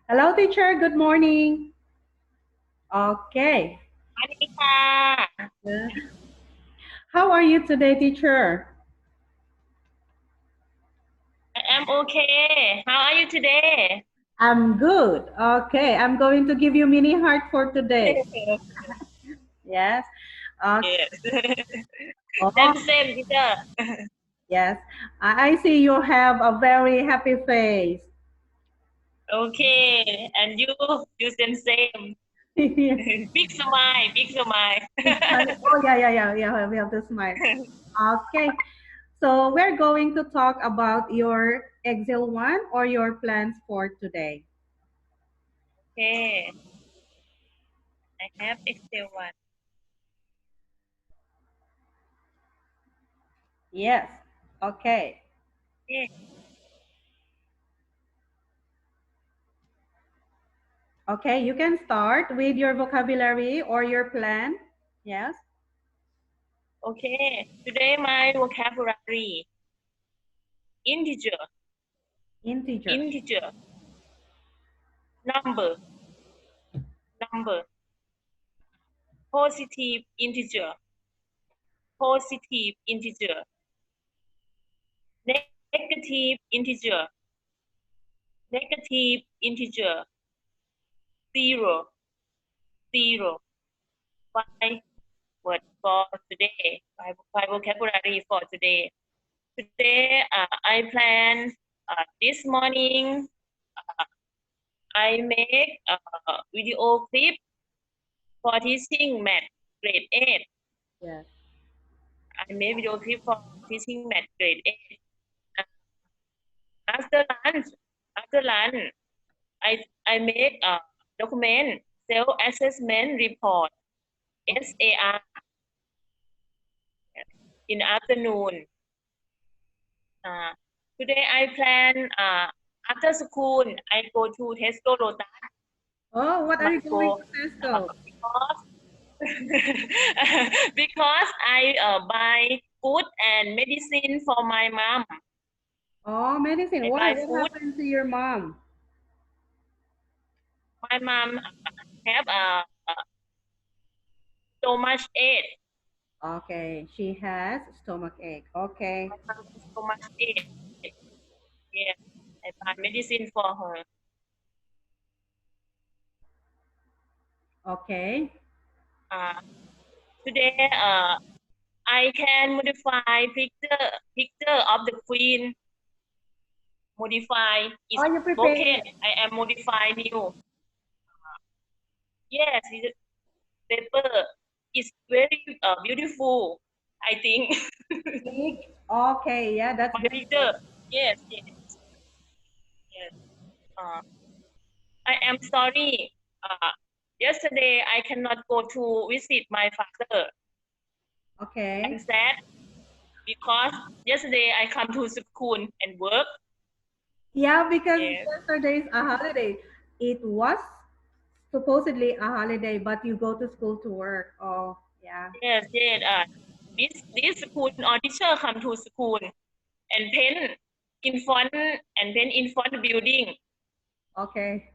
Hello, teacher. Good morning. Okay. สวัสดีค่ะ Uh, How are you today, teacher? I am okay. How are you today? I'm good. Okay. I'm going to give you mini heart for today. Yes. Okay. Yes. Oh, Same, teacher. yes. I see you have a very happy face. Okay. And you same. Big smile, big smile. Oh, yeah, yeah, yeah, yeah. We have to smile. Okay. So we're going to talk about your Excel one or your plans for today. Okay. I have Excel one. Yes. Okay. Okay. Okay, you can start with your vocabulary or your plan. Yes. Okay. Today my vocabulary. Integer, Integer. integer, number, number, positive integer, positive integer, negative integer, negative integer, zero, zero. Five word for today. Five vocabulary for today. Today, I plan this morning. I make a video clip for teaching math grade 8. Yes. I made video clip for teaching math grade 8. Uh, after lunch, after lunch, I make a document self-assessment report SAR in afternoon. Uh, Today I plan after school I go to Tesco Lotus Oh, what are my you going go to Tesco? because because I buy food and medicine for my mom. Oh, medicine. I Why? buy What food. happened to your mom? My mom have so much ache. Okay, she has stomach ache. Okay. My mom has so much ache. Yes, I buy medicine for her. Okay. Uh, Today I can modify picture of the queen. Modify is Oh, you prepare broken. it. I am modify new. Yes, paper is very beautiful. I think Big. Okay, yeah, that's my very good. picture. Yes, yes, yes. Uh, I am sorry. Yesterday I cannot go to visit my father. I'm Okay. sad because yesterday I come to school and work. Yeah, because Yes. yesterday's a holiday. It was supposedly a holiday, but you go to school to work. Oh, yeah. Yes, yes. This school auditor come to school and paint in front building. Okay.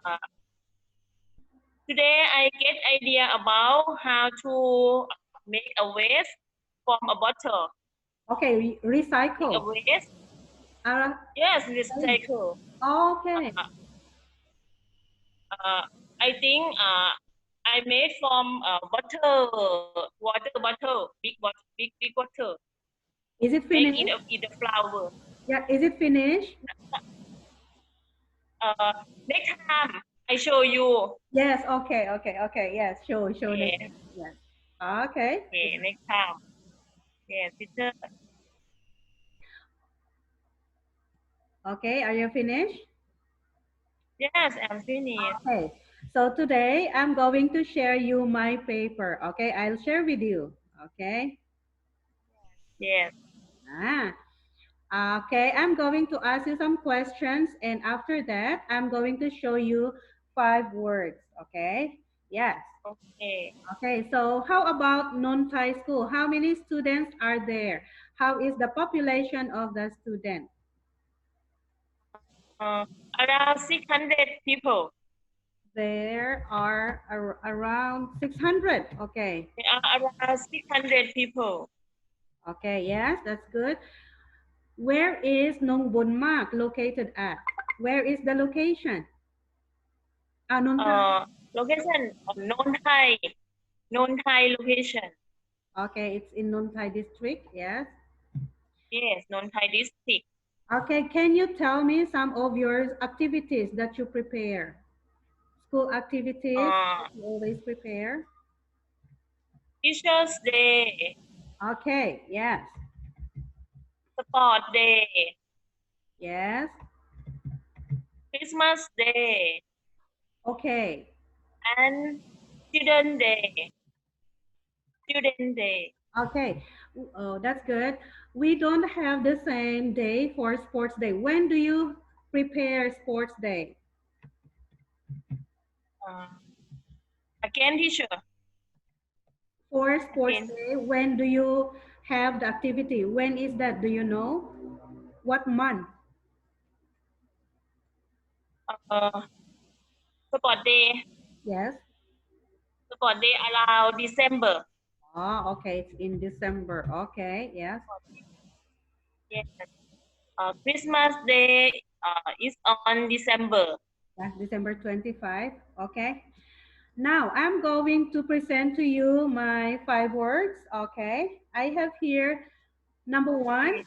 Uh, Today I get idea about how to make a waste from a bottle. Okay, Make a recycle. waste. Uh, Yes, okay. recycle. Okay. Uh, I think I made from water bottle, big bottle. Is it Make finished? in the flower. Yeah, is it finished? Next time I show you. Yes, okay, okay, okay. Yes, show next. Yeah, Yes. Okay. okay, next time. Yeah, teacher. Okay, are you finished? Yes, I'm finished. Okay. So today I'm going to share you my paper. Okay, I'll share with you. Okay. Yes. Ah. Okay, I'm going to ask you some questions, and after that, I'm going to show you 5 words. Okay. Yes. Okay. Okay, so how about non-Thai school? How many students are there? How is the population of the student? Uh, around 600 people. There are around 600. Okay. There are around 600 people. Okay, yes, that's good. Where is Nong Bun Mak located at? Where is the location? Nong Thai. Location non-Thai, non-Thai location. Okay, it's in Nong Thai district. Yes. Yes, non-Thai district. Okay, can you tell me some of your activities that you prepare? School activities Uh, that you always prepare? Teachers Day, Okay, yes, Sport Day, yes, Christmas Day, okay, and Children Day. Student Day. okay. Oh, that's good. We don't have the same day for sports day. When do you prepare sports day? Uh, again, teacher. For sports Again. day, when do you have the activity? When is that? Do you know? What month? Uh, Sport Day. Yes. Sport Day around December. Oh, okay. It's in December. Okay. Yes. Yes. Christmas Day is on December. That's December 25. Okay. Now I'm going to present to you my 5 words. Okay. I have here number one. Okay.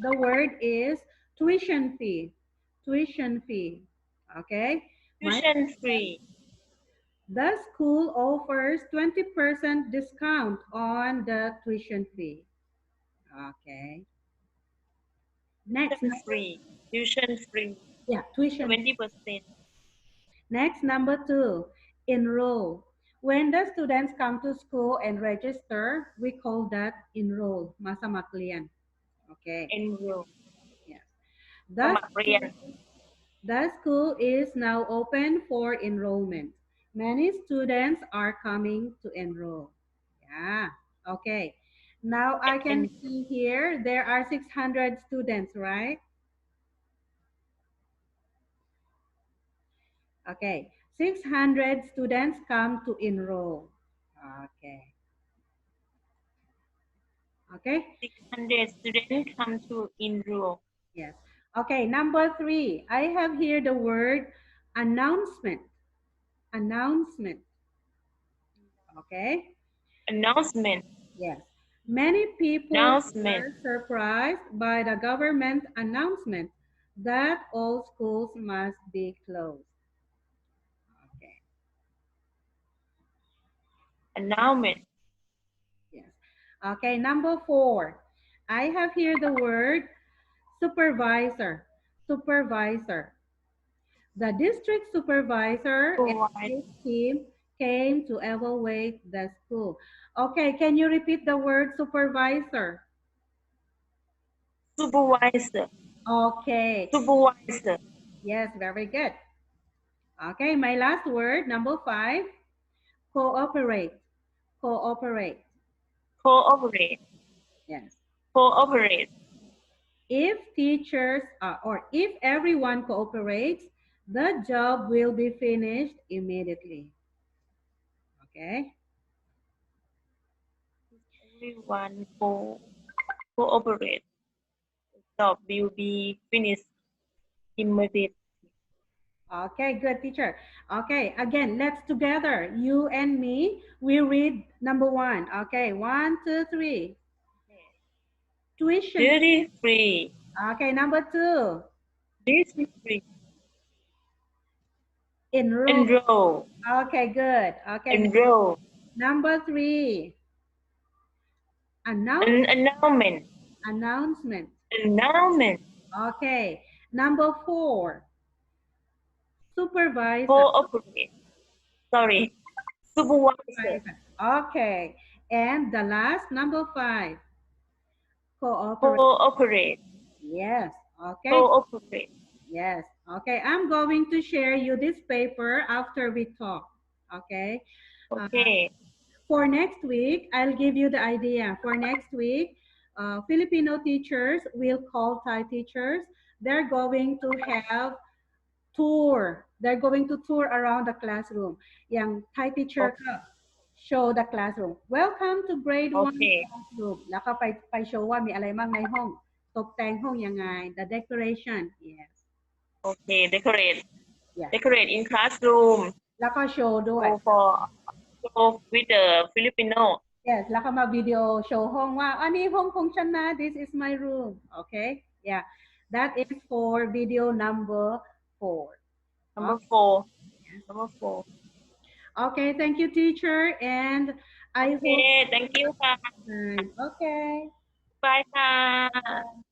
The word is tuition fee. Tuition fee. Okay. My Tuition free. The school offers 20% discount on the tuition fee. Okay. Next, Tuition free. Tuition free. yeah, tuition. 20%. Next, number two, enroll. When the students come to school and register, we call that enroll. Masa maklian. Okay. Enroll. Yes. The สมัครเรียน The school is now open for enrollment. Many students are coming to enroll. Yeah, okay. Now I can see here there are 600 students, right? Okay, 600 students come to enroll. Okay, okay, 600 students come to enroll. yes. Okay, number three, I have here the word announcement. Announcement, okay? Announcement. Yes. Many people Announcement. were surprised by the government announcement that all schools must be closed. Okay. Announcement. Yes. Okay, number four. I have here the word supervisor. Supervisor. The district supervisor and Provide. his team came to evaluate the school. Okay, can you repeat the word supervisor? Supervisor. Okay. Supervisor. Yes, very good. Okay, my last word, number five, cooperate. Cooperate. Cooperate. Yes. Cooperate. If teachers or if everyone cooperates, the job will be finished immediately. Okay. Everyone cooperate. Job will be finished immediately. Okay, good teacher. Okay, again, let's together, you and me, we read number one. Okay, one, two, three. Tuition. Duty free. Okay, number two, Duty free. enroll. Enroll. Okay, good. Okay, Enroll. number three, An announcement. announcement. Announcement. Okay. Number four, supervisor. Cooperate. Sorry. Supervisor. Supervisor. Okay. And the last, number five, cooperate. Cooperate. Yes. Okay. Cooperate. Yes. Okay. I'm going to share you this paper after we talk. Okay. Uh, Okay. for next week, I'll give you the idea. For next week, Filipino teachers will call Thai teachers. They're going to have tour. They're going to tour around the classroom. Yang Thai teacher Okay. ka, show the classroom. Welcome to grade 1 Okay. classroom. แล้วก็ไปโชว์ว่ามีอะไรบ้างในห้องตกแต่งห้องยังไง the decoration yes Okay. Decorate. yes Decorate in classroom. แล้วก็โชว์ด้วย Go for go with the Filipino. yes แล้วก็มาวิดีโอโชว์ห้องว่าอันนี้ห้องของฉันนะ this is my room okay yeah that is for video number 4 Number okay 4. yes. Number 4. Okay, thank you teacher and I hope Okay. Thank you ค่ะ okay Bye ค่ะ